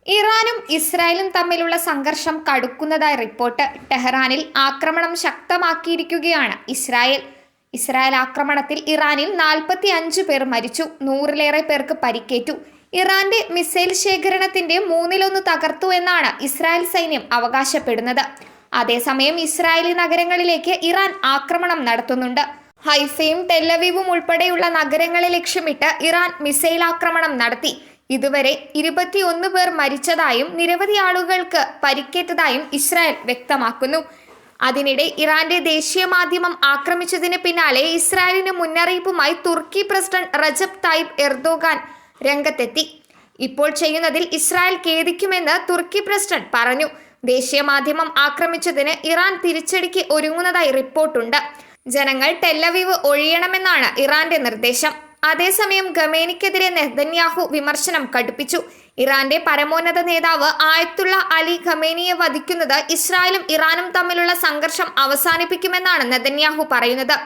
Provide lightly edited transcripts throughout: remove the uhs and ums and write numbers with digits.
ഇറാനും ഇസ്രായേലും തമ്മിലുള്ള സംഘർഷം കടുക്കുന്നതായി റിപ്പോർട്ട്. ടെഹ്റാനിൽ ആക്രമണം ശക്തമാക്കിയിരിക്കുകയാണ് ഇസ്രായേൽ ആക്രമണത്തിൽ ഇറാനിൽ 45 പേർ മരിച്ചു, 100-ലേറെ പേർക്ക് പരിക്കേറ്റു. ഇറാന്റെ മിസൈൽ ശേഖരണത്തിന്റെ 1/3 തകർത്തു എന്നാണ് ഇസ്രായേൽ സൈന്യം അവകാശപ്പെടുന്നത്. അതേസമയം ഇസ്രായേലി നഗരങ്ങളിലേക്ക് ഇറാൻ ആക്രമണം നടത്തുന്നുണ്ട്. ഹൈഫയും ടെല്ലവീവും ഉൾപ്പെടെയുള്ള നഗരങ്ങളെ ലക്ഷ്യമിട്ട് ഇറാൻ മിസൈൽ ആക്രമണം നടത്തി. ഇതുവരെ 21 പേർ മരിച്ചതായും നിരവധി ആളുകൾക്ക് പരിക്കേറ്റതായും ഇസ്രായേൽ വ്യക്തമാക്കുന്നു. അതിനിടെ ഇറാന്റെ ദേശീയ മാധ്യമം ആക്രമിച്ചതിന് പിന്നാലെ ഇസ്രായേലിന് മുന്നറിയിപ്പുമായി തുർക്കി പ്രസിഡന്റ് റജബ് തായിബ് എർദോഗാൻ രംഗത്തെത്തി. ഇപ്പോൾ ചെയ്യുന്നതിൽ ഇസ്രായേൽ ഖേദിക്കുമെന്ന് തുർക്കി പ്രസിഡന്റ് പറഞ്ഞു. ദേശീയ മാധ്യമം ആക്രമിച്ചതിന് ഇറാൻ തിരിച്ചടിക്ക് ഒരുങ്ങുന്നതായി റിപ്പോർട്ടുണ്ട്. ജനങ്ങൾ ടെല്ലവീവ് ഒഴിയണമെന്നാണ് ഇറാന്റെ നിർദ്ദേശം. അതേസമയം ഖമേനിക്കെതിരെ നെതന്യാഹു വിമർശനം കടുപ്പിച്ചു. ഇറാന്റെ പരമോന്നത നേതാവ് ആയത്തുള്ള അലി ഖമേനിയെ വധിക്കുന്നത് ഇസ്രായേലും ഇറാനും തമ്മിലുള്ള സംഘർഷം അവസാനിപ്പിക്കുമെന്നാണ് നെതന്യാഹു പറയുന്നത്.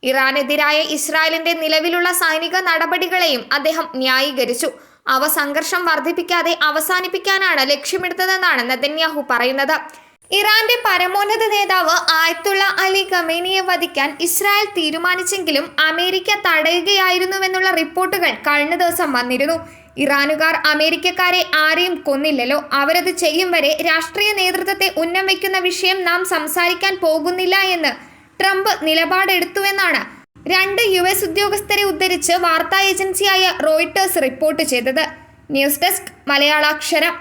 ഇറാനെതിരായ ഇസ്രായേലിന്റെ നിലവിലുള്ള സൈനിക നടപടികളെയും അദ്ദേഹം ന്യായീകരിച്ചു. അവ സംഘർഷം വർദ്ധിപ്പിക്കാതെ അവസാനിപ്പിക്കാനാണ് ലക്ഷ്യമിടുന്നതെന്നാണ് നെതന്യാഹു പറയുന്നത്. ഇറാന്റെ പരമോന്നത നേതാവ് ആയത്തുള്ള അലി ഖമേനിയെ വധിക്കാൻ ഇസ്രായേൽ തീരുമാനിച്ചെങ്കിലും അമേരിക്ക തടയുകയായിരുന്നുവെന്നുള്ള റിപ്പോർട്ടുകൾ കഴിഞ്ഞ ദിവസം വന്നിരുന്നു. ഇറാനുകാർ അമേരിക്കക്കാരെ ആരെയും കൊന്നില്ലല്ലോ, അവരത് ചെയ്യും വരെ രാഷ്ട്രീയ നേതൃത്വത്തെ ഉന്നം വയ്ക്കുന്ന വിഷയം നാം സംസാരിക്കാൻ പോകുന്നില്ല എന്ന് ട്രംപ് നിലപാടെടുത്തുവെന്നാണ് 2 US ഉദ്യോഗസ്ഥരെ ഉദ്ധരിച്ച് വാർത്താ ഏജൻസിയായ റോയിട്ടേഴ്സ് റിപ്പോർട്ട് ചെയ്തത്. News desk മലയാളാക്ഷരം.